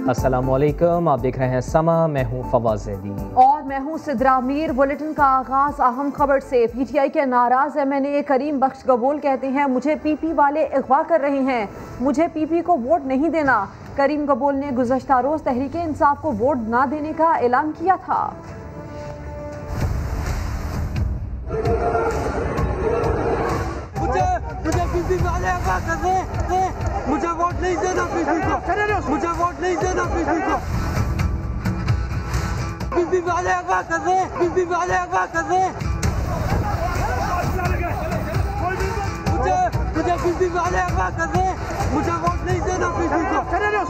अस्सलामुअलैकुम, आप देख रहे हैं समा। मैं हूँ फवाज ज़ैदी और मैं हूँ सिद्रा मीर। बुलेटिन का आगाज अहम खबर से। पीटीआई के नाराज MNA करीम बख्श गबोल कहते हैं मुझे PP वाले अगवा कर रहे हैं, मुझे PP को वोट नहीं देना। करीम गबोल ने गुज़श्ता रोज तहरीके इंसाफ को वोट ना देने का ऐलान किया था। मुझे PP वाले अगवा कर रहे हैं, मुझे वोट नहीं देना PP को, मुझे वोट नहीं देना PP को। PP वाले अगवा कर रहे हैं, PP वाले अगवा कर रहे हैं। मुझे PP वाले अगवा कर रहे हैं, मुझे वोट नहीं देना PP को,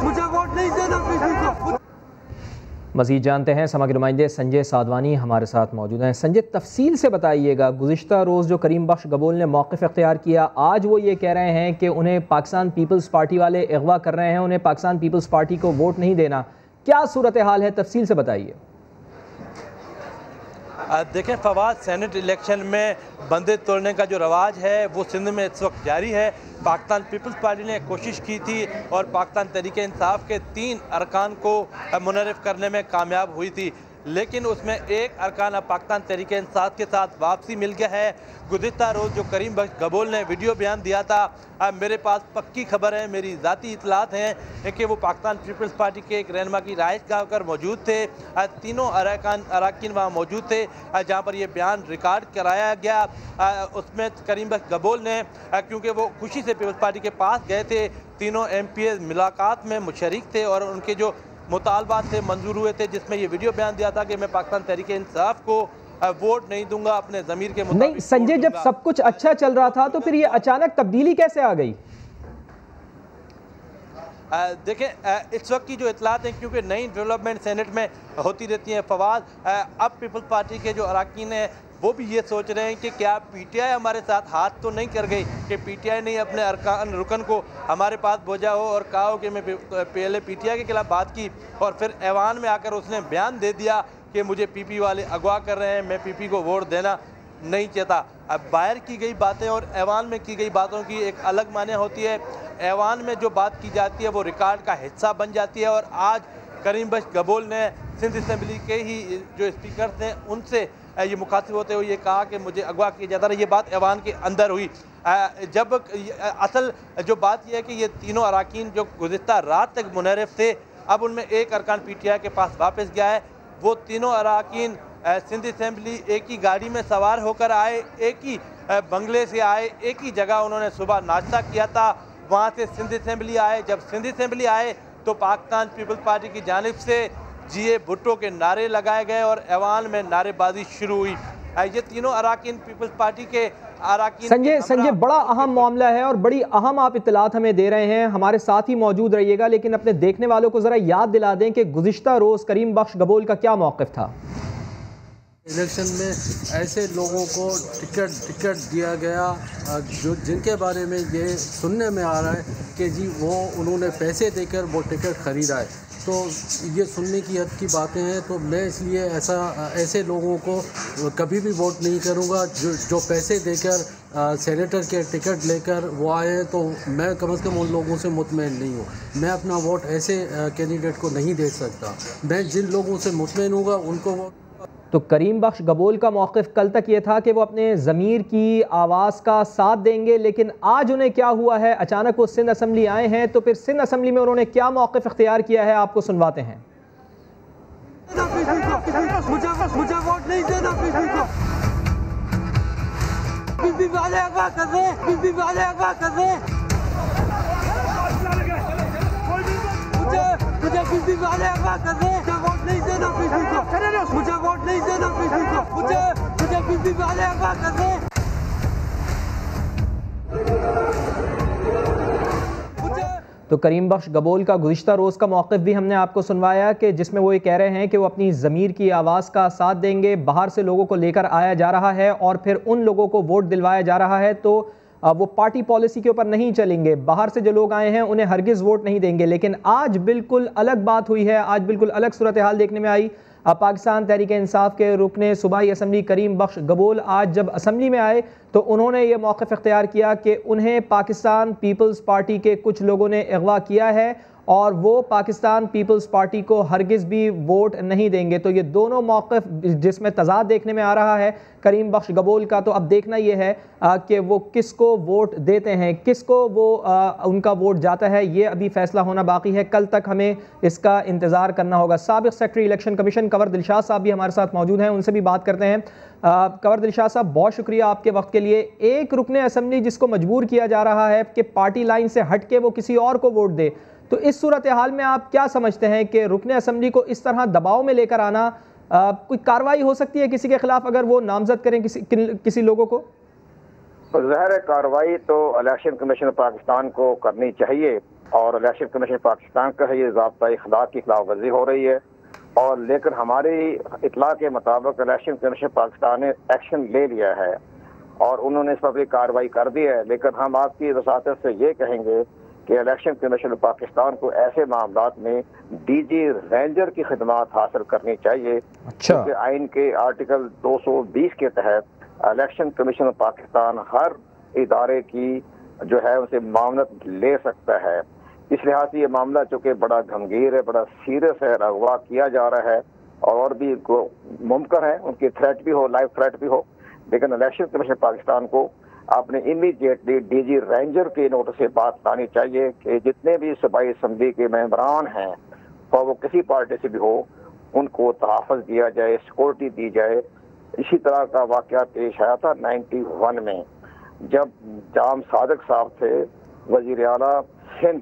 मुझे वोट नहीं देना PP को। मज़ीद जानते हैं समा के नुमाइंदे संजय साधवानी हमारे साथ मौजूद हैं। संजय, तफसील से बताइएगा, गुज़िश्ता रोज़ जो करीम बख्श गबोल ने मौक़िफ़ इख्तियार किया, आज वो ये कह रहे हैं कि उन्हें पाकिस्तान पीपल्स पार्टी वाले अगवा कर रहे हैं, उन्हें पाकिस्तान पीपल्स पार्टी को वोट नहीं देना। क्या सूरत हाल है, तफसील से बताइए। देखें फवाद, सेनेट इलेक्शन में बंदे तोड़ने का जो रवाज है वो सिंध में इस वक्त जारी है। पाकिस्तान पीपल्स पार्टी ने कोशिश की थी और पाकिस्तान तहरीक इंसाफ के 3 अरकान को मुनरिफ करने में कामयाब हुई थी, लेकिन उसमें एक अरकान अब पाकिस्तान तहरीक इंसाफ के साथ वापसी मिल गया है। गुज़िश्ता रोज़ जो करीम बख्श गबोल ने वीडियो बयान दिया था, मेरे पास पक्की खबर है, मेरी ज़ाती इतलात हैं कि वो पाकिस्तान पीपल्स पार्टी के एक रहनुमा की राइश गाँव कर मौजूद थे। तीनों अरकान वहाँ मौजूद थे जहाँ पर ये बयान रिकॉर्ड कराया गया। उसमें करीम बख्श गबोल ने, क्योंकि वो खुशी से पीपल्स पार्टी के पास गए थे, तीनों MPs मुलाकात में मुशरिक थे और उनके जो मुतालबात थे मंजूर हुए थे, जिसमें ये वीडियो बयान दिया था कि मैं पाकिस्तान तहरीक इंसाफ को वोट नहीं दूंगा, अपने ज़मीर के मुताबिक। नहीं संजय, जब सब कुछ अच्छा चल रहा था तो फिर ये अचानक तब्दीली कैसे आ गई? देखें, इस वक्त की जो इतलात हैं, क्योंकि नई डेवलपमेंट सेनेट में होती रहती हैं फवाद, अब पीपल्स पार्टी के जो अरकान हैं वो भी ये सोच रहे हैं कि क्या PTI हमारे साथ हाथ तो नहीं कर गई, कि PTI ने अपने अरकान रुकन को हमारे पास भेजा हो और कहा हो कि मैं पहले PTI के खिलाफ बात की और फिर ऐवान में आकर उसने बयान दे दिया कि मुझे PP वाले अगवा कर रहे हैं, मैं PP को वोट देना नहीं चाहता। अब बाहर की गई बातें और ऐवान में की गई बातों की एक अलग माने होती है। ऐवान में जो बात की जाती है वो रिकॉर्ड का हिस्सा बन जाती है और आज करीम बख्श गबोल ने सिंध असम्बली के ही जो स्पीकर थे उनसे ये मुखातिब होते हुए ये कहा कि मुझे अगवा किया जाता रहा। ये बात ऐवान के अंदर हुई। जब असल जो बात यह है कि ये तीनों अरकान जो गुज़िश्ता रात तक मुनरिफ थे, अब उनमें एक अरकान PTI के पास वापस गया है। वो तीनों अरकान सिंध असम्बली एक ही गाड़ी में सवार होकर आए, एक ही बंगले से आए, एक ही जगह उन्होंने सुबह नाश्ता किया था, वहाँ से सिंध असम्बली आए। जब सिंध असम्बली आए तो पाकिस्तान पीपल्स पार्टी की जानिब से GA भुट्टो के नारे लगाए गए और ऐवान में नारेबाजी शुरू हुई। ये तीनों अरकान पीपल्स पार्टी के अरकान। संजय, बड़ा अहम मामला है और बड़ी अहम आप इत्तलात हमें दे रहे हैं, हमारे साथ ही मौजूद रहिएगा, लेकिन अपने देखने वालों को ज़रा याद दिला दें कि गुज़िश्ता रोज़ करीम बख्श गबोल का क्या मौक़िफ़ था। इलेक्शन में ऐसे लोगों को टिकट दिया गया जो जिनके बारे में ये सुनने में आ रहा है कि जी वो उन्होंने पैसे देकर वो टिकट ख़रीदा है, तो ये सुनने की हद की बातें हैं। तो मैं इसलिए ऐसे लोगों को कभी भी वोट नहीं करूँगा जो पैसे देकर सेनेटर के टिकट लेकर वो आए हैं। तो मैं कम से कम उन लोगों से मुतमईन नहीं हूँ। मैं अपना वोट ऐसे कैंडिडेट को नहीं दे सकता। मैं जिन लोगों से मुतमईन हूँगा उनको वोट। तो करीम बख्श गबोल का मौक़िफ़ कल तक ये था कि वो अपने ज़मीर की आवाज़ का साथ देंगे, लेकिन आज उन्हें क्या हुआ है, अचानक वो सिंध असम्बली आए हैं, तो फिर सिंध असम्बली में उन्होंने क्या मौक़िफ़ इख्तियार किया है, आपको सुनवाते हैं। मुझे वोट नहीं देना PP वाले अगवा कर रहे हैं, PP वाले अगवा कर रहे हैं। मुझे PP वाले अगवा कर रहे हैं, मुझे वोट नहीं देना PP को, मुझे वोट नहीं देना PP को, मुझे PP वाले अगवा कर रहे हैं। तो करीम बख्श गबोल का गुज़िश्ता रोज़ का मौक़िफ़ भी हमने आपको सुनवाया कि जिसमें वो ये कह रहे हैं कि वो अपनी ज़मीर की आवाज़ का साथ देंगे। बाहर से लोगों को लेकर आया जा रहा है और फिर उन लोगों को वोट दिलवाया जा रहा है, तो वो पार्टी पॉलिसी के ऊपर नहीं चलेंगे। बाहर से जो लोग आए हैं उन्हें हरगिज़ वोट नहीं देंगे। लेकिन आज बिल्कुल अलग बात हुई है, आज बिल्कुल अलग सूरत हाल देखने में आई। पाकिस्तान तहरीक इंसाफ के रुकने सूबाई असम्बली करीम बख्श गबोल आज जब असम्बली में आए तो उन्होंने ये मौक़िफ़ इख्तियार किया कि उन्हें पाकिस्तान पीपल्स पार्टी के कुछ लोगों ने अगवा किया है और वो पाकिस्तान पीपल्स पार्टी को हरगिज़ भी वोट नहीं देंगे। तो ये दोनों मौक़िफ़ जिसमें तज़ाद देखने में आ रहा है करीम बख्श गबोल का, तो अब देखना ये है कि वो किसको वोट देते हैं, किसको वो उनका वोट जाता है, ये अभी फैसला होना बाकी है। कल तक हमें इसका इंतज़ार करना होगा। साबिक़ secretary election commission Kanwar Dilshad साहब भी हमारे साथ मौजूद हैं, उनसे भी बात करते हैं। कंवर दिलशाद साहब, बहुत शुक्रिया आपके वक्त के लिए। एक रुकने असम्बली जिसको मजबूर किया जा रहा है कि पार्टी लाइन से हट के वो किसी और को वोट दे, तो इस सूरत हाल में आप क्या समझते हैं कि रुकने असम्बली को इस तरह दबाव में लेकर आना, कोई कार्रवाई हो सकती है किसी के खिलाफ अगर वो नामजद करें किसी लोगों को? ज़ाहिर है कार्रवाई तो इलेक्शन कमीशन पाकिस्तान को करनी चाहिए और इलेक्शन कमीशन पाकिस्तान का ये ज़ाब्ता इखलाक की खिलाफ वर्जी हो रही है। और लेकिन हमारी इतला के मुताबिक इलेक्शन कमीशन पाकिस्तान ने एक्शन ले लिया है और उन्होंने इस पर भी कार्रवाई कर दी है। लेकिन हम आपकी वसातत से ये कहेंगे कि इलेक्शन कमीशन पाकिस्तान को ऐसे मामलात में डीजी रेंजर की खिदमात हासिल करनी चाहिए। अच्छा। आइन के आर्टिकल 220 के तहत इलेक्शन कमीशन पाकिस्तान हर इदारे की जो है उसे मामलत ले सकता है। इस लिहाज से ये मामला चूँकि बड़ा गंभीर है, बड़ा सीरियस है, अगवा किया जा रहा है और भी मुमकिन है उनकी थ्रेट भी हो, लाइव थ्रेट भी हो। लेकिन इलेक्शन कमीशन पाकिस्तान को आपने इमीडिएटली डीजी रेंजर के नोटिस से बात लानी चाहिए कि जितने भी सूबाई असम्बली के मेंबरान हैं और वो किसी पार्टी से भी हो, उनको तहफ़्फ़ुज़ दिया जाए, सिक्योरिटी दी जाए। इसी तरह का वाक़या पेश आया था 91 में, जब जाम सादिक साहब थे वज़ीर आला सिंध,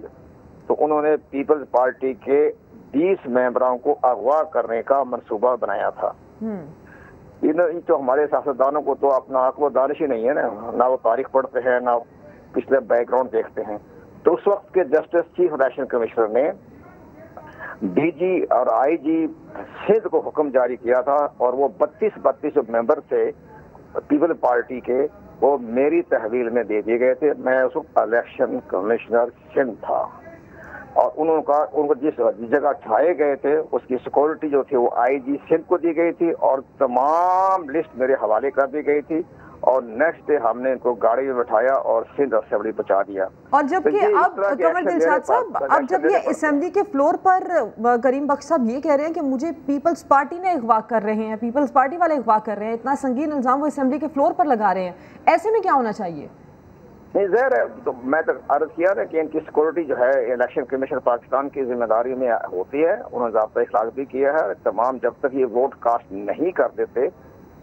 तो उन्होंने पीपल्स पार्टी के 20 मेंबरों को अगवा करने का मंसूबा बनाया था। इन तो हमारे सियासतदानों को तो अपना अक़ल दानिश ही नहीं है ना वो तारीख पढ़ते हैं ना पिछले बैकग्राउंड देखते हैं। तो उस वक्त के जस्टिस चीफ इलेक्शन कमिश्नर ने डीजी और आईजी सिंध को हुक्म जारी किया था और वो 32 मेंबर थे पीपल पार्टी के, वो मेरी तहवील में दे दिए गए थे। मैं उस वक्त इलेक्शन कमिश्नर सिंध था और उनको जिस जगह ठहराए गए थे उसकी सिक्योरिटी जो थी वो आईजी सिंध को दी गई थी और तमाम लिस्ट मेरे हवाले कर दी गई थी। और नेक्स्ट डे हमने इनको गाड़ी में बैठाया और सिंध असेंबली पहुंचा दिया। और जबकि अब कंवर दिलशाद साहब, अब जब ये असेंबली के फ्लोर पर करीम बख्श साहब ये कह रहे हैं कि मुझे पीपल्स पार्टी ने अगवा कर रहे हैं, पीपल्स पार्टी वाले अगवा कर रहे हैं, इतना संगीन इल्जाम वो असेंबली के फ्लोर पर लगा रहे हैं, ऐसे में क्या होना चाहिए? नहीं ज़ाहिर है, तो मैं तो अर्ज किया ना कि इनकी सिक्योरिटी जो है इलेक्शन कमीशन पाकिस्तान की जिम्मेदारी में होती है। उन्होंने ज़ाब्ता इखलाक भी किया है। तमाम जब तक ये वोट कास्ट नहीं कर देते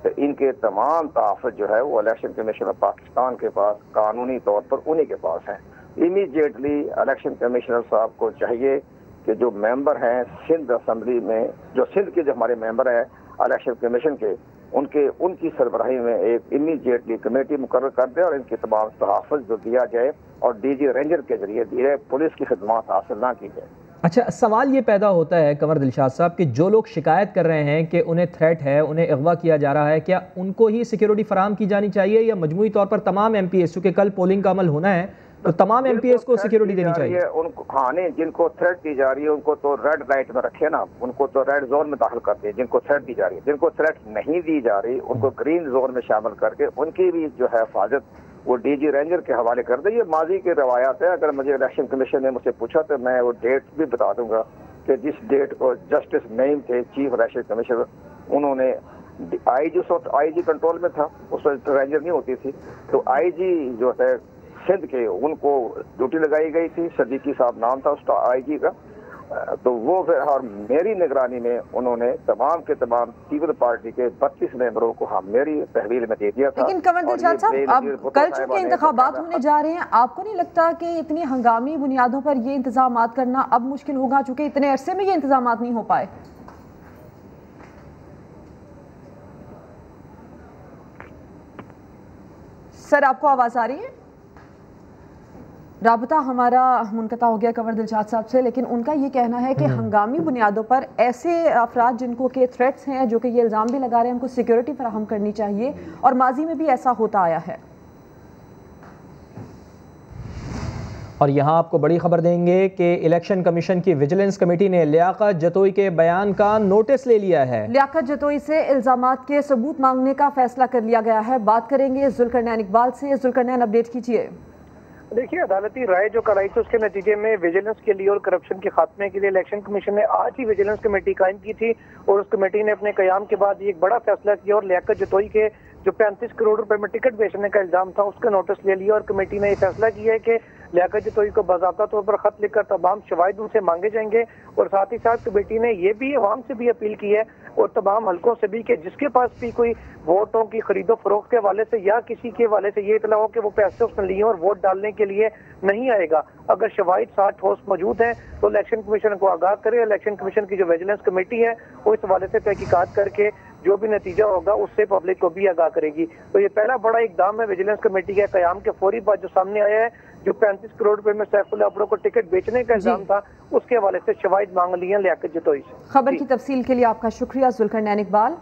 तो इनके तमाम तहफ़्फ़ुज़ जो है वो इलेक्शन कमीशन पाकिस्तान के पास कानूनी तौर पर उन्हीं के पास हैं। इमीडिएटली इलेक्शन कमिश्नर साहब को चाहिए कि जो मेंबर हैं सिंध असेंबली में, जो सिंध के जो हमारे मेंबर हैं इलेक्शन कमीशन के, उनकी सरबराही में एक इमीडिएटली कमेटी मुकर्रर कर दे और इनके तमाम तहफ़्फ़ुज़ जो दिया जाए और डीजी रेंजर के जरिए दिए पुलिस की खिदमत हासिल ना की जाए। अच्छा, सवाल ये पैदा होता है कंवर दिलशाद साहब कि जो लोग शिकायत कर रहे हैं कि उन्हें थ्रेट है, उन्हें अगवा किया जा रहा है, क्या उनको ही सिक्योरिटी फराहम की जानी चाहिए या मजमूई तौर पर तमाम MPs, चूँकि कल पोलिंग का अमल होना है तो तमाम MPs को सिक्योरिटी देनी चाहिए? उनको हाँ नहीं, जिनको थ्रेट दी जा रही है उनको तो रेड लाइट में रखे ना, उनको तो रेड जोन में दाखिल करते हैं। जिनको थ्रेट दी जा रही है, जिनको थ्रेट नहीं दी जा रही उनको ग्रीन जोन में शामिल करके उनकी भी जो है हिफाजत वो डीजी रेंजर के हवाले कर दे। ये माजी की रवायात है। अगर मुझे इलेक्शन कमीशन ने मुझसे पूछा तो मैं वो डेट भी बता दूंगा कि जिस डेट को जस्टिस नईम थे चीफ इलेक्शन कमिश्नर, उन्होंने आईजी कंट्रोल में था, उस वक्त रेंजर नहीं होती थी, तो आईजी जो है सिंध के उनको ड्यूटी लगाई गई थी, सदीकी साहब नाम था उसका आईजी का। तो वो फिर और मेरी निगरानी में उन्होंने तमाम के तमाम पीपल पार्टी के 32 मेंबरों को मेरी तहवील में दे दिया था। लेकिन कंवर दिलशाद साहब, अब कल चूंकि इंतखाबात होने जा रहे हैं, आपको नहीं लगता कि इतनी हंगामी बुनियादों पर ये इंतजामात करना अब मुश्किल होगा, चूंकि इतने अरसे में ये इंतजामात नहीं हो पाए? सर, आपको आवाज आ रही है? राबता हमारा मुनक़ता हो गया कंवर दिलशाद साहब से, लेकिन उनका ये कहना है कि हंगामी बुनियादों पर ऐसे अफराद जिनको के थ्रेट्स हैं, जो कि ये इल्ज़ाम भी लगा रहे हैं, उनको सिक्योरिटी फराहम करनी चाहिए और माजी में भी ऐसा होता आया है। और यहाँ आपको बड़ी खबर देंगे कि इलेक्शन कमीशन की विजिलेंस कमेटी ने लियाकत जतोई के बयान का नोटिस ले लिया है। लियाकत जतोई से इल्ज़ामात के सबूत मांगने का फैसला कर लिया गया है। बात करेंगे जुल्करनैन इकबाल से। जुल्करनैन, अपडेट कीजिए। देखिए, अदालती राय जो कराई थी उसके नतीजे में विजिलेंस के लिए और करप्शन के खात्मे के लिए इलेक्शन कमीशन ने आज ही विजिलेंस कमेटी कायम की थी और उस कमेटी ने अपने कयाम के बाद एक बड़ा फैसला किया और लियाकत जतोई के जो 35 करोड़ रुपए में टिकट बेचने का इल्जाम था उसका नोटिस ले लिया और कमेटी ने यह फैसला किया है कि लियाकत जतोई को बाज़ाब्ता तौर पर खत लिखकर तमाम शवाहिद उनसे मांगे जाएंगे और साथ ही साथ कमेटी ने यह भी अवाम से भी अपील की है और तमाम हलकों से भी कि जिसके पास भी कोई वोटों की खरीदो फरोख्त के हवाले से या किसी के हवाले से ये इतला हो कि वो पैसे उसने लिए और वोट डालने के लिए नहीं आएगा, अगर शवाहिद साथ ठोस मौजूद हैं तो इलेक्शन कमीशन को आगाह करे। इलेक्शन कमीशन की जो विजिलेंस कमेटी है वो इस हवाले से तहकीकात करके जो भी नतीजा होगा उससे पब्लिक को भी आगाह करेगी। तो ये पहला बड़ा इकदाम है विजिलेंस कमेटी के कयाम के फौरी बाद जो सामने आया है, जो 35 करोड़ रुपए में सैफुल्लाह अब्रो को टिकट बेचने का इल्जाम था उसके हवाले से शवाहिद मांग लिए लियाकत जतोई से। खबर की तफसील के लिए आपका शुक्रिया जुल्करनैन इकबाल।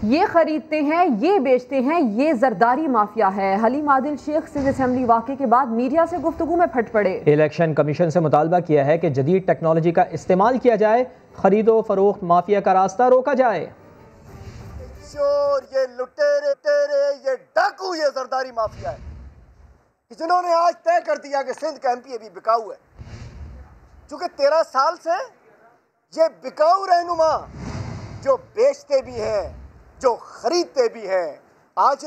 ये खरीदते हैं, ये बेचते हैं, ये जरदारी माफिया है। हलीम आदिल शेख सिंध असेंबली वाक़े के बाद मीडिया से गुफ्तगू में फट पड़े। इलेक्शन कमीशन से मुतालबा किया है कि जदीद टेक्नोलॉजी का इस्तेमाल किया जाए, खरीदो फरोख्त माफिया का रास्ता रोका जाए। ये लुटेरे तेरे, ये डाकू, ये जरदारी माफिया है जिन्होंने आज तय कर दिया कि सिंध का एमपी अभी बिकाऊ है। चूंकि 13 साल से ये बिकाऊ रहनुमा जो बेचते भी हैं, जो खरीदते भी हैं, आज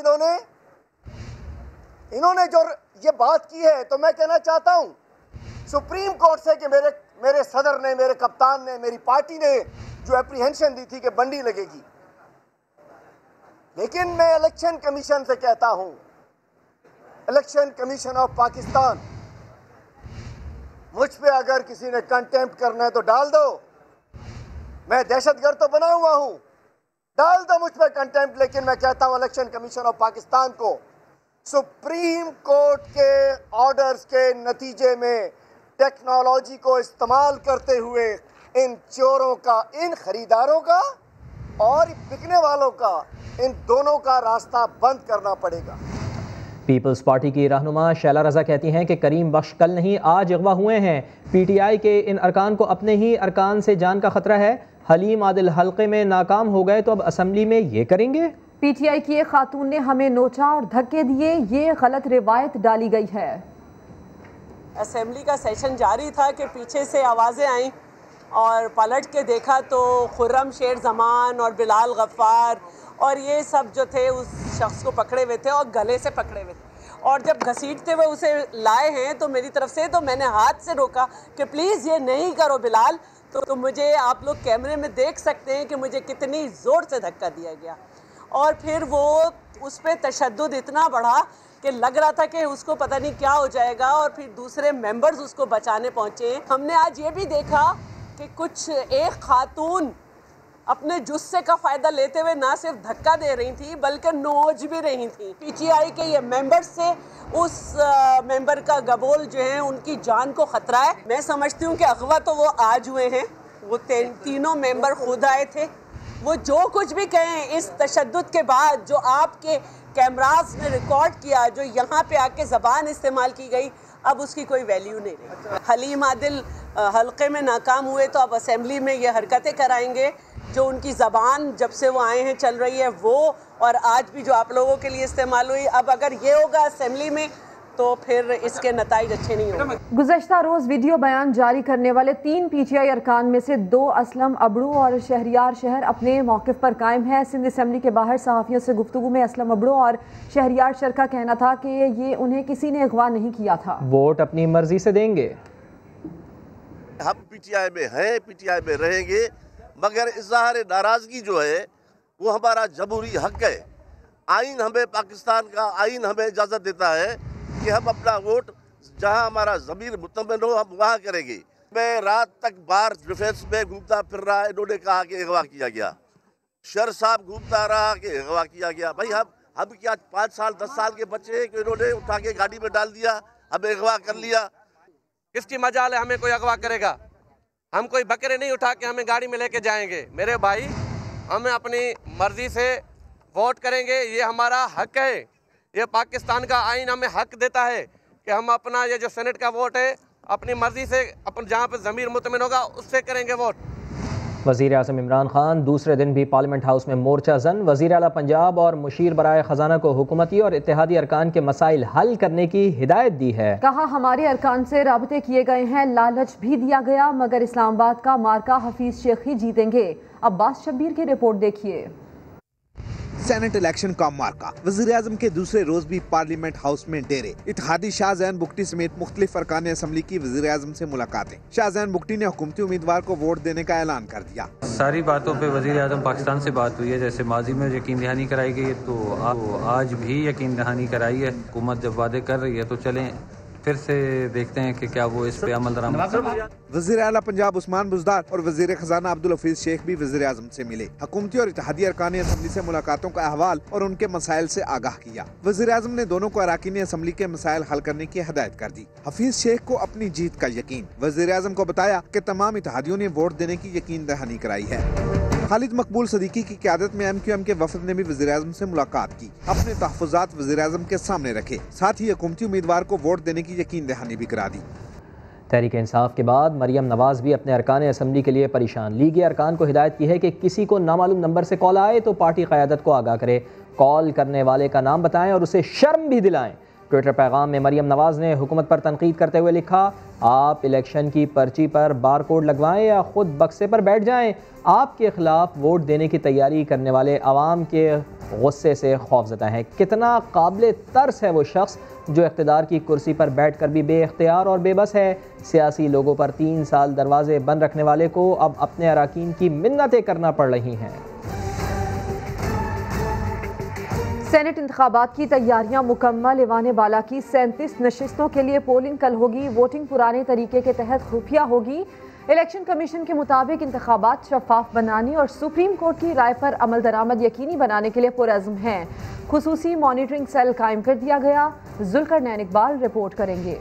इन्होंने जो ये बात की है, तो मैं कहना चाहता हूं सुप्रीम कोर्ट से कि मेरे सदर ने, मेरे कप्तान ने, मेरी पार्टी ने जो एप्रीहेंशन दी थी कि बंडी लगेगी, लेकिन मैं इलेक्शन कमीशन से कहता हूं, इलेक्शन कमीशन ऑफ पाकिस्तान, मुझ पे अगर किसी ने कंटेम्प्ट करना है तो डाल दो। मैं दहशतगर्द तो बना हुआ हूं, डाल दो मुझ पे कंटेम्प्ट, लेकिन मैं कहता हूं इलेक्शन कमीशन ऑफ पाकिस्तान को सुप्रीम कोर्ट के ऑर्डर्स के नतीजे में टेक्नोलॉजी को इस्तेमाल करते हुए इन चोरों का, इन खरीदारों का और बिकने वालों का, इन दोनों का रास्ता बंद करना पड़ेगा। पीपल्स पार्टी की रहनुमा शैला रजा कहती हैं कि करीम बख्श कल नहीं आज अगवा हुए हैं। पीटीआई के इन अरकान को अपने ही अरकान से जान का खतरा है। हलीम आदिल हल्के में नाकाम हो गए तो अब असम्बली में ये करेंगे। पीटीआई की एक खातून ने हमें नोचा और धक्के दिए, ये गलत रिवायत डाली गई है। असेंबली का सेशन जारी था कि पीछे से आवाज़ें आईं और पलट के देखा तो खुर्रम शेर जमान और बिलाल गफ्फार और ये सब जो थे उस शख्स को पकड़े हुए थे और गले से पकड़े हुए थे, और जब घसीटते हुए उसे लाए हैं तो मेरी तरफ से तो मैंने हाथ से रोका कि प्लीज़ ये नहीं करो बिलाल। तो मुझे आप लोग कैमरे में देख सकते हैं कि मुझे कितनी ज़ोर से धक्का दिया गया और फिर वो उस पर तशद्दुद इतना बढ़ा कि लग रहा था कि उसको पता नहीं क्या हो जाएगा, और फिर दूसरे मेंबर्स उसको बचाने पहुँचे। हमने आज ये भी देखा कि कुछ एक खातून अपने जुस्से का फ़ायदा लेते हुए ना सिर्फ धक्का दे रही थी बल्कि नोच भी रही थी। पीटीआई के ये मेंबर्स से उस मेंबर का गबोल जो है उनकी जान को ख़तरा है। मैं समझती हूँ कि अगवा तो वो आज हुए हैं, वो तीनों मेंबर खुद आए थे। वो जो कुछ भी कहें इस तशद्दुद के बाद, जो आपके कैमरास ने रिकॉर्ड किया, जो यहाँ पे आके ज़बान इस्तेमाल की गई, अब उसकी कोई वैल्यू नहीं रही। हलीम आदिल हल्के में नाकाम हुए तो अब असेंबली में ये हरकतें कराएंगे जो उनकी ज़बान जब से वो आए हैं चल रही है वो, और आज भी जो आप लोगों के लिए इस्तेमाल हुई। अब अगर ये होगा असेंबली में तो फिर इसके नताइज अच्छे नहीं होंगे। गुज़श्ता रोज़ वीडियो बयान जारी करने वाले 3 पीटीआई अरकान में से 2 असलम अबड़ू और शहरियार शहर अपने मौक़िफ़ पर कायम है। सिंध असेंबली के बाहर सहाफ़ियों से गुफ्तगू में असलम अबड़ू और शहरियार शहर का कहना था कि ये उन्हें किसी ने अगवा नहीं किया था, वोट अपनी मर्जी से देंगे। हम पीटीआई में हैं, पीटीआई में रहेंगे, मगर इज़हार नाराज़गी जो है वो हमारा जमहूरी हक है। आइन हमें, पाकिस्तान का आइन हमें इजाज़त देता है कि हम अपना वोट जहां हमारा ज़मीर मुतमइन हो हम वहां करेंगे। मैं रात तक बार डिफेंस में घूमता फिर रहा, इन्होंने कहा कि अगवा किया गया। शर साहब घूमता रहा कि अगवा किया गया। भाई हम क्या 5 साल 10 साल के बच्चे हैं कि इन्होंने उठा के गाड़ी में डाल दिया, हमें अगवा कर लिया। किसकी मजाल है हमें कोई अगवा करेगा? हम कोई बकरे नहीं उठा के हमें गाड़ी में लेके जाएंगे। मेरे भाई, हमें अपनी मर्जी से वोट करेंगे, ये हमारा हक है। ये पाकिस्तान का आइन हमें हक देता है कि हम अपना ये जो सेनेट का वोट है अपनी मर्जी से, अपन जहाँ पे ज़मीर मुतमिन होगा उससे करेंगे वोट। वज़ीर आज़म इमरान खान दूसरे दिन भी पार्लियामेंट हाउस में मोर्चा जन। वज़ीर आला पंजाब और मुशीर बराए ख़जाना को हुकूमती और इत्तेहादी अरकान के मसाइल हल करने की हिदायत दी है। कहा हमारे अरकान से राबते किए गए हैं, लालच भी दिया गया, मगर इस्लामाबाद का मार्का हफीज शेख ही जीतेंगे। अब्बास शब्बीर की रिपोर्ट देखिए। सेनेट इलेक्शन का मार्का। वज़ीर आज़म के दूसरे रोज भी पार्लियामेंट हाउस में डेरे। इत्तेहादी शाहजहान बुगटी समेत मुख्तलिफ अरकान असम्बली की वज़ीर आज़म से मुलाकातें। शाहजहान बुगटी ने हुकूमती उम्मीदवार को वोट देने का ऐलान कर दिया। सारी बातों पे वज़ीर आज़म पाकिस्तान से बात हुई है, जैसे माजी में यकीन दहानी कराई गई है तो आज भी यकीन दहानी कराई है। हुकूमत जब वादे कर रही है तो चलें फिर से देखते हैं कि क्या वो इस पे अमल दरामद। वज़ीर आला पंजाब उस्मान बुज़दार और वज़ीर ख़जाना अब्दुल हफीज शेख भी वज़ीर आज़म से मिले। हुकूमती और इत्तेहादी अरकान असम्बली से मुलाकातों का अहवाल और उनके मसाइल से आगाह किया। वज़ीर आज़म ने दोनों को अरकान असम्बली के मसाइल हल करने की हिदायत कर दी। हफीज शेख को अपनी जीत का यकीन। वज़ीर आज़म को बताया कि तमाम इत्तेहादियों ने वोट देने की यकीन दहानी कराई है। खालिद मकबूल सदीकी की क़यादत में MQM के वफ़द ने भी वज़ीर आज़म से मुलाकात की, अपने तहफ़्फ़ुज़ात वज़ीर आज़म के सामने रखे, साथ ही हुकूमती उम्मीदवार को वोट देने की यकीन दहानी भी करा दी। तहरीक इंसाफ के बाद मरियम नवाज़ भी अपने अरकान असम्बली के लिए परेशान। लीगी अरकान को हिदायत की है कि किसी को नामालूम नंबर से कॉल आए तो पार्टी क़यादत को आगाह करे, कॉल करने वाले का नाम बताएं और उसे शर्म भी दिलाएं। ट्विटर पैगाम में मरियम नवाज़ ने हुकूमत पर तनकीद करते हुए लिखा, आप इलेक्शन की पर्ची पर बार कोड लगवाएं या खुद बक्से पर बैठ जाएं, आपके खिलाफ वोट देने की तैयारी करने वाले अवाम के गुस्से से खौफज़दा हैं। कितना काबिल तर्स है वो शख्स जो इख्तिदार की कुर्सी पर बैठ कर भी बेख्तियार और बेबस है। सियासी लोगों पर 3 साल दरवाजे बंद रखने वाले को अब अपने अराकीन की मिन्नतें करना पड़ रही हैं। सेनेट इंतखाबात की तैयारियां मुकम्मल। ईवान बाला की 37 नशिस्तों के लिए पोलिंग कल होगी। वोटिंग पुराने तरीके के तहत खुफिया होगी। इलेक्शन कमीशन के मुताबिक इंतखाबात शफाफ बनाने और सुप्रीम कोर्ट की राय पर अमल दरामद यकीनी बनाने के लिए पुरअज़्म हैं। खुसूसी मॉनिटरिंग सेल कायम कर दिया गया। जुल्करनैन इकबाल रिपोर्ट करेंगे।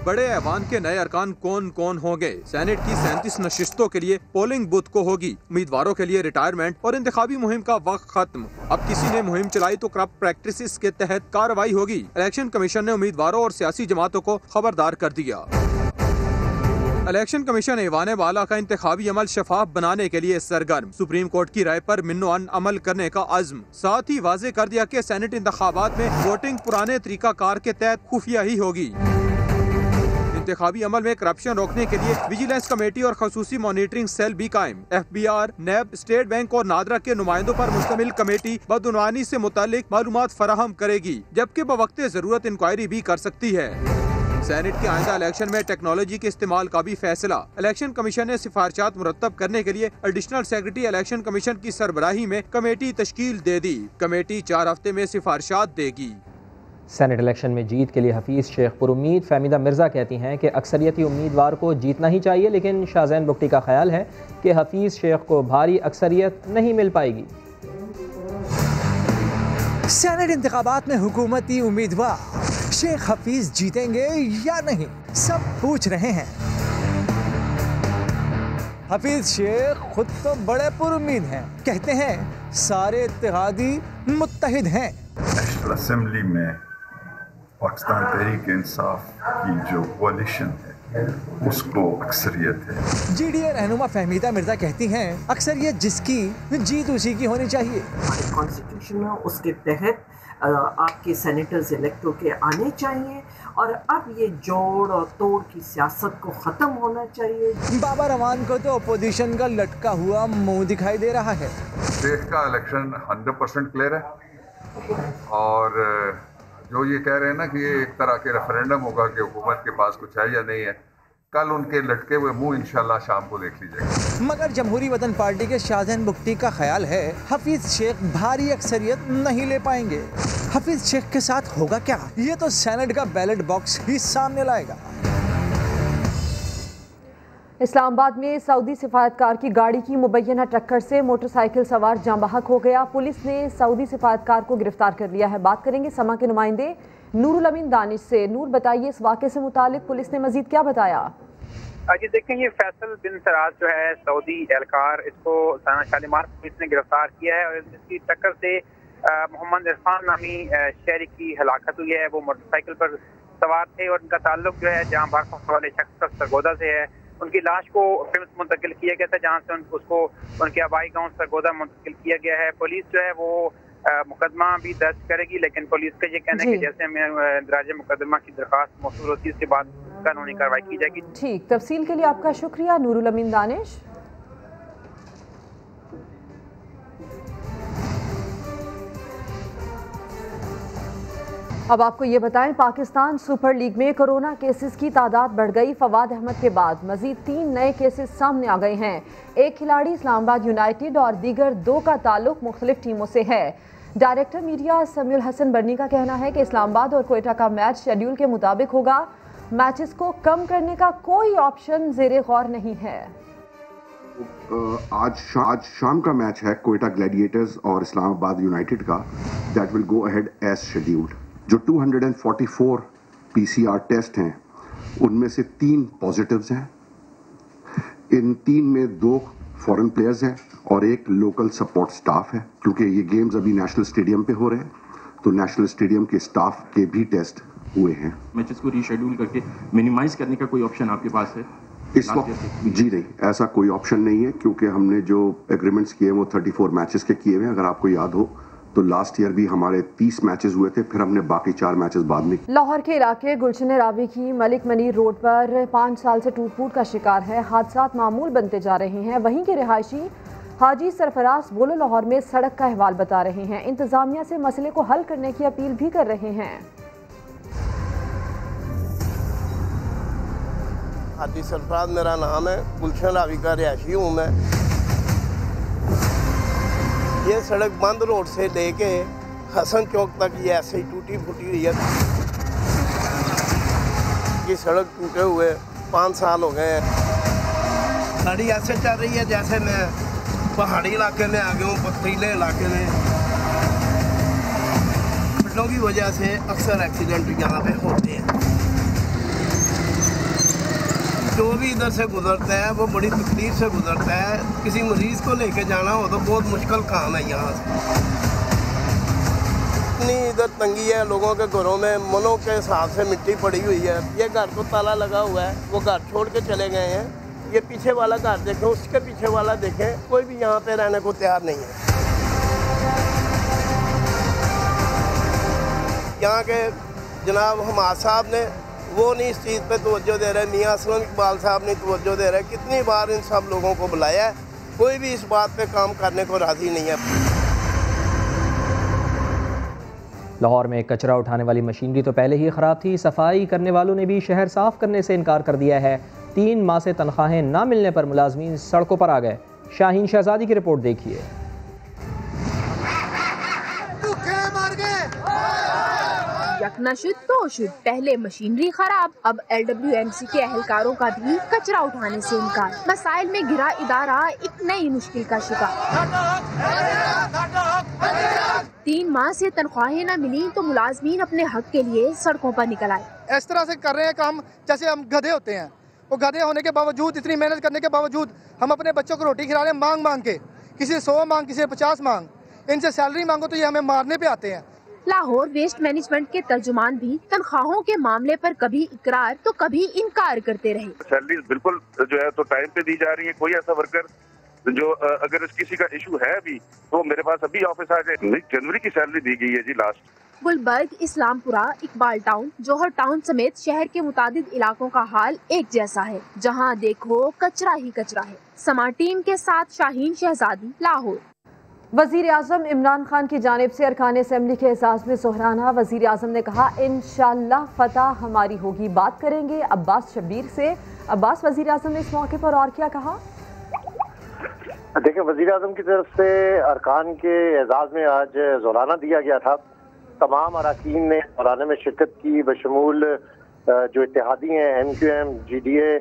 बड़े ऐवान के नए अरकान कौन कौन होंगे? सेनेट की 37 नशिस्तों के लिए पोलिंग बुध को होगी। उम्मीदवारों के लिए रिटायरमेंट और इंतखाबी मुहिम का वक्त खत्म। अब किसी ने मुहिम चलाई तो करप्ट प्रैक्टिसेस के तहत कार्रवाई होगी। इलेक्शन कमीशन ने उम्मीदवारों और सियासी जमातों को खबरदार कर दिया। इलेक्शन कमीशन ईवान बाला का इंतखाबी अमल शफाफ बनाने के लिए सरगर्म। सुप्रीम कोर्ट की राय पर मिन्नोअन अमल करने का अज़्म। साथ ही वाज़े कर दिया कि सेनेट इंतखाबात में वोटिंग पुराने तरीका कार के तहत खुफिया ही होगी। इंतखाबी अमल में करप्शन रोकने के लिए विजिलेंस कमेटी और खसूसी मॉनिटरिंग सेल भी कायम। FBR, NAB, स्टेट बैंक और नादरा के नुमाइंदों पर मुश्तमिल कमेटी बदउनवानी से मुतालिक मालूमात फराहम करेगी, जबकि बवक्ते जरूरत इंक्वायरी भी कर सकती है। सेनेट के आइंदा इलेक्शन में टेक्नोलॉजी के इस्तेमाल का भी फैसला। इलेक्शन कमीशन ने सिफारिशात मुरतब करने के लिए एडिशनल सेक्रेटरी इलेक्शन कमीशन की सरबराही में कमेटी तश्कील दे दी। कमेटी 4 हफ्ते में सिफारिशात देगी। सेनेट इलेक्शन में जीत के लिए हफीज़ शेख पुरुमीद। फहमीदा मिर्ज़ा कहती हैं कि अक्सरियती उम्मीदवार को जीतना ही चाहिए, लेकिन शाहजहान बुगटी का ख्याल है कि हफीज़ शेख को भारी अक्सरियत नहीं मिल पाएगी। सेनेट इंतखाबात में हुकूमती उम्मीदवार शेख हफीज जीतेंगे या नहीं, सब पूछ रहे हैं। हफीज शेख खुद तो बड़े पुरुमीद हैं, कहते हैं सारे इत्तेहादी मुत्तहिद हैं। नेशनल असेंबली में पाकिस्तान तहरीक इंसाफ की जो कोalition है उसको अक्सरियत है। GDA रहनुमा फहमीदा मिर्जा कहती हैं अक्सरियत जिसकी जीत उसी की होनी चाहिए। हमारे कॉन्स्टिट्यूशन में उसके तहत आपके सेनेटर्स इलेक्ट होके आने चाहिए और अब ये जोड़ और तोड़ की सियासत को ख़त्म होना चाहिए। बाबा रमान को तो अपोजिशन का लटका हुआ मुंह दिखाई दे रहा है। देश का इलेक्शन 100% क्लियर है और जो ये कह रहे हैं ना कि ये एक तरह के रेफरेंडम होगा कि हुकूमत के पास कुछ है या नहीं है, कल उनके लटके हुए मुंह इंशाल्लाह शाम को देख लीजिएगा। मगर जमहूरी वतन पार्टी के शाहजहान बुगटी का ख्याल है हफीज शेख भारी अक्सरियत नहीं ले पाएंगे। हफीज शेख के साथ होगा क्या, ये तो सेनेट का बैलेट बॉक्स ही सामने लाएगा। इस्लामाबाद में सऊदी सिफारतकार की गाड़ी की मुबैना टक्कर से मोटरसाइकिल सवार जाँ बहक हो गया। पुलिस ने सऊदी सिफारतकार को गिरफ्तार कर लिया है। बात करेंगे समा के नुमाइंदे नूरुल अमीन दानिश से। नूर, बताइए इस वाक़े से मुतालिक पुलिस ने मजीद क्या बताया? जी देखें, ये फैसल बिन सराज जो है सऊदी एहलकार, इसको साना शालीमार पुलिस ने गिरफ्तार किया है और इसकी टक्कर से मोहम्मद इरफान नामी शहरी की हलाकत हुई है। वो मोटरसाइकिल पर सवार थे और इनका ताल्लुक जो है जहाँ भाग वाले शख्स का सरगोदा से है। उनकी लाश को फिल्म मुंतकिल किया गया था, जहाँ से उसको उनके आबाई गाँव सरगोदा मुंतकिल किया गया है। पुलिस जो है वो मुकदमा भी दर्ज करेगी, लेकिन पुलिस का ये कहना है कि जैसे हमें इंदराज मुकदमा की दरख्वास्त मौसूल होती है उसके बाद कानूनी कार्रवाई की जाएगी। ठीक, तफसील के लिए आपका शुक्रिया नूरुल अमीन दानिश। अब आपको ये बताएं, पाकिस्तान सुपर लीग में कोरोना केसेस की तादाद बढ़ गई। फवाद अहमद के बाद मजीद 3 नए केसेस सामने आ गए हैं। एक खिलाड़ी इस्लामाबाद यूनाइटेड और दीगर 2 का ताल्लुक मुख्तलिफ टीमों से है। डायरेक्टर मीडिया समीउल हसन बर्नी का कहना है कि इस्लामाबाद और कोयटा का मैच शेड्यूल के मुताबिक होगा। मैचेस को कम करने का कोई ऑप्शन जेरे गौर नहीं है। आज शाम का मैच है कोयटा ग्लैडिएटर्स और इस्लामाबाद यूनाइटेड का। That will go ahead as scheduled. जो 244 PCR टेस्ट हैं उनमें से 3 पॉजिटिव्स हैं। इन 3 में 2 फॉरेन प्लेयर्स हैं और 1 लोकल सपोर्ट स्टाफ है। क्योंकि ये गेम्स अभी नेशनल स्टेडियम पे हो रहे हैं तो नेशनल स्टेडियम के स्टाफ के भी टेस्ट हुए हैं। मैचेस को रीशेड्यूल करके मिनिमाइज करने का कोई ऑप्शन आपके पास है इस वक्त? जी नहीं, ऐसा कोई ऑप्शन नहीं है, क्योंकि हमने जो एग्रीमेंट्स किए हैं वो 34 मैचेस के किए हुए हैं। अगर आपको याद हो तो लास्ट ईयर भी हमारे 30 मैचेस हुए थे, फिर हमने बाकी 4 मैचेस बाद में। लाहौर के इलाके गुलशन रावी की मलिक मनीर रोड पर 5 साल से टूट-फूट का शिकार है। हादसात मामूल बनते जा रहे हैं। वहीं के रिहायशी हाजी सरफराज बोलो लाहौर में सड़क का अहवाल बता रहे हैं। इंतजामिया से मसले को हल करने की अपील भी कर रहे हैं। हाजी सरफराज मेरा नाम है, गुलशन रावी का रिहायशी हूँ मैं। ये सड़क बंद रोड से लेके हसन चौक तक ये ऐसे ही टूटी फूटी हुई है। ये सड़क टूटे हुए 5 साल हो गए हैं। गाड़ी ऐसे चल रही है जैसे मैं पहाड़ी इलाके में आ गया हूँ, पथरीले इलाके में। खड्डों की वजह से अक्सर एक्सीडेंट यहाँ पे होते हैं। जो भी इधर से गुजरता है वो बड़ी तकलीफ से गुजरता है। किसी मरीज को लेके जाना हो तो बहुत मुश्किल काम है। यहाँ से इतनी इधर तंगी है, लोगों के घरों में मनों के हिसाब से मिट्टी पड़ी हुई है। ये घर को ताला लगा हुआ है, वो घर छोड़ के चले गए हैं। ये पीछे वाला घर देखें, उसके पीछे वाला देखें, कोई भी यहाँ पे रहने को तैयार नहीं है। यहाँ के जनाब हमाद साहब ने वो नहीं इस चीज़ पे तवज्जो दे रहे, मियाँ असलम इकबाल साहब ने तवज्जो दे रहे। कितनी बार इन सब लोगों को बुलाया है, कोई भी इस बात पे काम करने को राज़ी नहीं है। लाहौर में कचरा उठाने वाली मशीनरी तो पहले ही ख़राब थी। सफाई करने वालों ने भी शहर साफ करने से इनकार कर दिया है। 3 माह से तनख्वाहें ना मिलने पर मुलाजमीन सड़कों पर आ गए। शाहीन शहजादी की रिपोर्ट देखिए। यकनाशुद तो शुद्ध, पहले मशीनरी खराब, अब LWMC के एहलकारों का भी कचरा उठाने से इनकार। मसाइल में घिरा इदारा एक नई मुश्किल का शिकार। 3 माह से तनख्वाहें न मिली तो मुलाजमीन अपने हक के लिए सड़कों पर निकल आए। इस तरह से कर रहे हैं काम जैसे हम गधे होते हैं। वो गधे होने के बावजूद, इतनी मेहनत करने के बावजूद हम अपने बच्चों को रोटी खिला रहे हैं मांग मांग के। किसी 100 मांग, किसी 50 मांग। इनसे सैलरी मांगो तो ये हमें मारने पे आते हैं। लाहौर वेस्ट मैनेजमेंट के तर्जुमान भी तनख्वाहों के मामले पर कभी इकरार तो कभी इनकार करते रहे। सैलरी बिल्कुल जो है तो टाइम पे दी जा रही है। कोई ऐसा वर्कर जो अगर किसी का इशू है भी तो मेरे पास अभी ऑफिस आ जाए। जनवरी की सैलरी दी गई है जी लास्ट। गुलबर्ग, इस्लामपुरा, इकबाल टाउन, जौहर टाउन समेत शहर के मुतादिद इलाकों का हाल एक जैसा है। जहाँ देखो कचरा ही कचरा है। समा टीम के साथ शाहीन शहजादी, लाहौर। वज़ीर आज़म इमरान खान की जानिब से अरकान असम्बली के एजाज़ में सोहराना। वज़ीर आज़म ने कहा इंशाअल्लाह फतह हमारी होगी। बात करेंगे अब्बास शब्बीर से। अब्बास, वज़ीर आज़म ने इस मौके पर और क्या कहा? देखिए, वज़ीर आज़म की तरफ से अरकान के एजाज़ में आज जोराना दिया गया था। तमाम अरकान ने जोराने में शिरकत की, बशमूल जो इत्तेहादी हैं MQM, GDA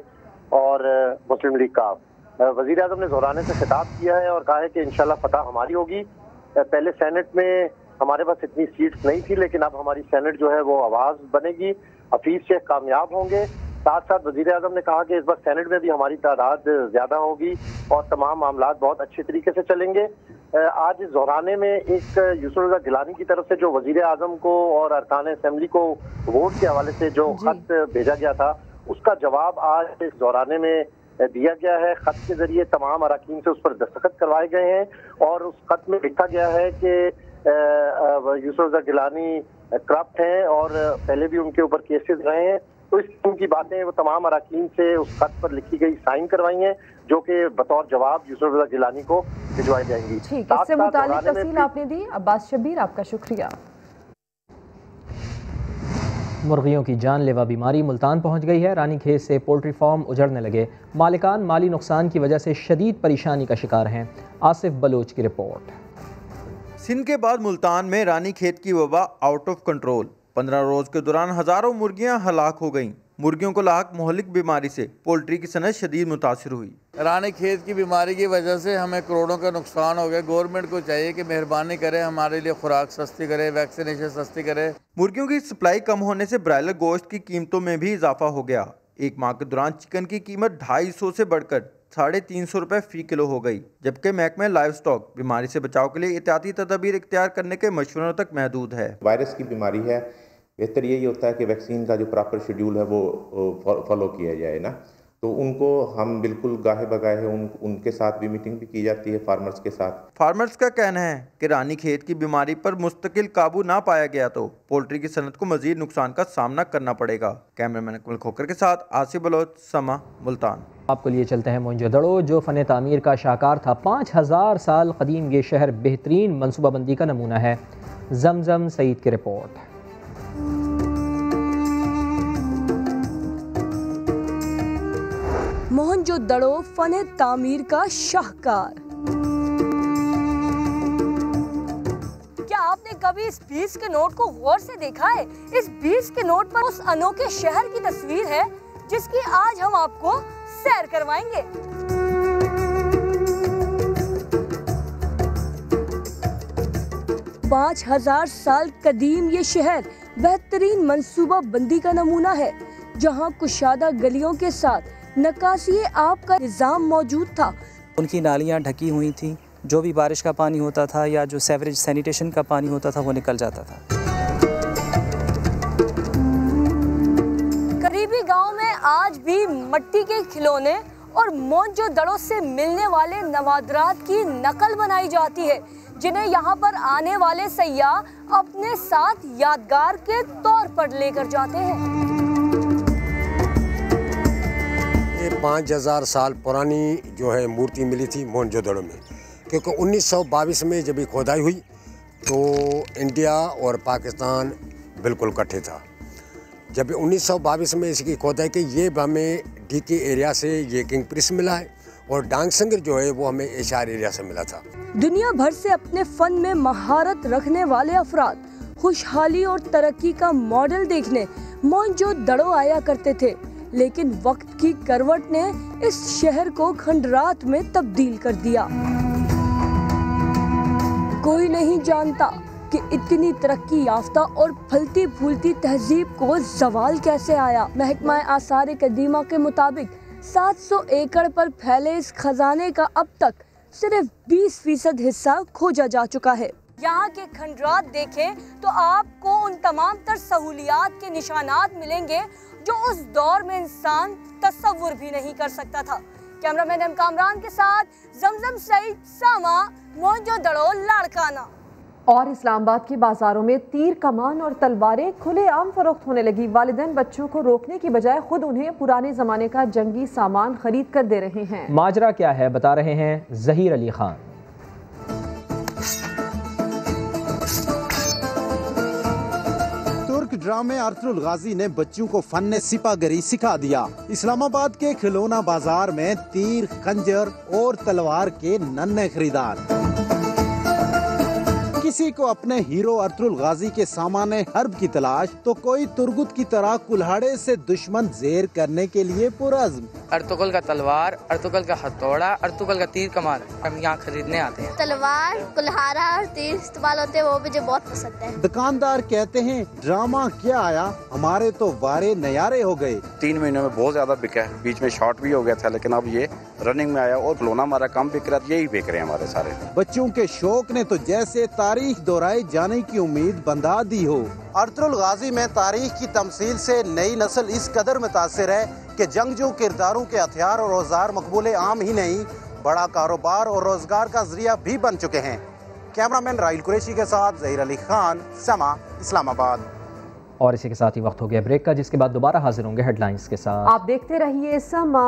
और मुस्लिम लीग का। वज़ीर आज़म ने जोराने से खिताब किया है और कहा है कि इंशाल्लाह फतह हमारी होगी। पहले सेनेट में हमारे पास इतनी सीट्स नहीं थी, लेकिन अब हमारी सेनेट जो है वो आवाज़ बनेगी। हफीज़ शेख कामयाब होंगे। साथ साथ वज़ीर आज़म ने कहा कि इस बार सेनेट में भी हमारी तादाद ज़्यादा होगी और तमाम मामलात बहुत अच्छे तरीके से चलेंगे। आज जोराने में एक यूसुफ रज़ा गिलानी की तरफ से जो वज़ीर आज़म को और अरकान असम्बली को वोट के हवाले से जो खत भेजा गया था, उसका जवाब आज इस जोराने में दिया गया है। खत के जरिए तमाम अराकीन से उस पर दस्तखत करवाए गए हैं और उस खत में लिखा गया है कि यूसुफ रज़ा गिलानी करप्ट हैं और पहले भी उनके ऊपर केसेस रहे हैं। तो इस किस्म की बातें वो तमाम अराकीन से उस खत पर लिखी गई साइन करवाई हैं, जो कि बतौर जवाब यूसुफ रज़ा गिलानी को भिजवाई जाएंगी। ठीक, इससे मुताल्लिक तफसील आपने दी। अब्बास शब्बीर, आपका शुक्रिया। मुर्गियों की जानलेवा बीमारी मुल्तान पहुंच गई है। रानीखेत से पोल्ट्री फार्म उजड़ने लगे, मालिकान माली नुकसान की वजह से शदीद परेशानी का शिकार हैं। आसिफ बलोच की रिपोर्ट। सिंध के बाद मुल्तान में रानीखेत की वबा आउट ऑफ कंट्रोल। 15 रोज के दौरान हजारों मुर्गियां हलाक हो गईं। मुर्गियों को लाक मोहलिक बीमारी से पोल्ट्री की सनत शदीद मुतासिर हुई। रानीखेत की बीमारी की वजह से हमें करोड़ों का नुकसान हो गया। गवर्नमेंट को चाहिए कि मेहरबानी करे, हमारे लिए खुराक सस्ती करे, वैक्सीनेशन सस्ती करे। मुर्गियों की सप्लाई कम होने से ब्रायलर गोश्त की कीमतों में भी इजाफा हो गया। एक माह के दौरान चिकन की कीमत 250 से बढ़कर 350 रुपये फ़ी किलो हो गई, जबकि महकमे लाइव स्टॉक बीमारी से बचाव के लिए एहतियाती तदबीर इख्तियार करने के मशवरों तक महदूद है। वायरस की बीमारी है, बेहतर यही होता है कि वैक्सीन का जो प्रॉपर शेड्यूल है वो फॉलो किया जाए ना। तो उनको हम बिल्कुल गाहे बगाहे उनके साथ भी मीटिंग भी की जाती है, फार्मर्स के साथ। फार्मर्स का कहना है कि रानीखेत की बीमारी पर मुस्तकिल काबू ना पाया गया तो पोल्ट्री की सनत को मजीद नुकसान का सामना करना पड़ेगा। कैमरामैन अकमल खोकर के साथ आसिफ बलोच, समा, मुल्तान। आपको लिए चलते हैं मोहनजोदड़ो, जो फ़न तामीर का शाहकार था। 5000 साल कदीम ये शहर बेहतरीन मनसूबाबंदी का नमूना है। जमजम सईद की रिपोर्ट। मोहनजोदड़ो फन तामीर का शाहकार। क्या आपने कभी इस 20 के नोट को गौर से देखा है? इस 20 के नोट पर उस अनोखे शहर की तस्वीर है जिसकी आज हम आपको सैर करवाएंगे। पाँच 5000 साल कदीम ये शहर बेहतरीन मंसूबा बंदी का नमूना है, जहाँ कुशादा गलियों के साथ नकासी आब का निज़ाम मौजूद था। उनकी नालियाँ ढकी हुई थी, जो भी बारिश का पानी होता था या जो सेवरेज सैनिटेशन का पानी होता था वो निकल जाता था। करीबी गांव में आज भी मिट्टी के खिलौने और मोहनजोदड़ो से मिलने वाले नवादरात की नकल बनाई जाती है, जिन्हें यहाँ पर आने वाले सयाह अपने साथ यादगार के तौर पर लेकर जाते हैं। 5000 साल पुरानी जो है मूर्ति मिली थी मोहनजोदड़ो में, क्योंकि 1922 में जब खोदाई हुई तो इंडिया और पाकिस्तान बिल्कुल इकट्ठे था। जब 1922 में इसकी खोदाई की, ये हमें डीके एरिया से ये किंग प्रिस मिला है और डांगसंगर जो है वो हमें एशार एरिया से मिला था। दुनिया भर से अपने फन में महारत रखने वाले अफराद खुशहाली और तरक्की का मॉडल देखने मोहनजोदड़ो आया करते थे, लेकिन वक्त की करवट ने इस शहर को खंडरात में तब्दील कर दिया। कोई नहीं जानता कि इतनी तरक्की याफ्ता और फलती फूलती तहजीब को जवाल कैसे आया। महकमा आसार कदीमा के मुताबिक 700 एकड़ पर फैले इस खजाने का अब तक सिर्फ 20% हिस्सा खोजा जा चुका है। यहाँ के खंडरात देखें तो आपको उन तमाम तर सहूलियात के निशानात मिलेंगे जो उस दौर में इंसान तस्वुर भी नहीं कर सकता था। कैमरामैन एम कामरान के साथ जमजम सईद, सामा, मोहनजोदड़ो, लाड़काना। और इस्लामाबाद के बाजारों में तीर कमान और तलवारें खुलेआम फरोख्त होने लगी। वालिदैन बच्चों को रोकने की बजाय खुद उन्हें पुराने जमाने का जंगी सामान खरीद कर दे रहे हैं। माजरा क्या है, बता रहे हैं जहीर अली खान। तुर्क ड्रामे अरतुल गाजी ने बच्चों को फन सिपागरी सिखा दिया। इस्लामाबाद के खिलौना बाजार में तीर, खंजर और तलवार के नन्हे खरीदार। किसी को अपने हीरो अरतुल गाजी के सामाने हर्ब की तलाश, तो कोई तुर्गुत की तरह कुल्हाड़े से दुश्मन ज़ेर करने के लिए पुरज़्म। अर्तुगल का तलवार, अर्तुगल का हथौड़ा, अर्तुगल का तीर कमान हम यहाँ खरीदने आते हैं। तलवार, कुल्हाड़ा और तीर इस्तेमाल होते हैं, वो मुझे बहुत पसंद है। दुकानदार कहते हैं ड्रामा क्या आया, हमारे तो वारे नयारे हो गए। 3 महीनों में बहुत ज्यादा बिका है, बीच में शॉर्ट भी हो गया था, लेकिन अब ये रनिंग में आया और खिलौना हमारा कम बिक रहा, यही बिक रहे हैं हमारे सारे। बच्चों के शौक ने तो जैसे तारीख दोहराए जाने की उम्मीद बंधा दी हो। अरतुल गाजी में तारीख की तमसील से नई नस्ल इस कदर मुतासिर है कि जंगजू किरदारों के हथियार और औजार मकबूल आम ही नहीं, बड़ा कारोबार और रोजगार का जरिया भी बन चुके हैं। कैमरामैन राइल कुरैशी के साथ ज़हीर अली खान, समा, इस्लामाबाद। और इसी के साथ ही वक्त हो गया ब्रेक का, जिसके बाद दोबारा हाजिर होंगे हेडलाइंस के साथ। आप देखते रहिए समा।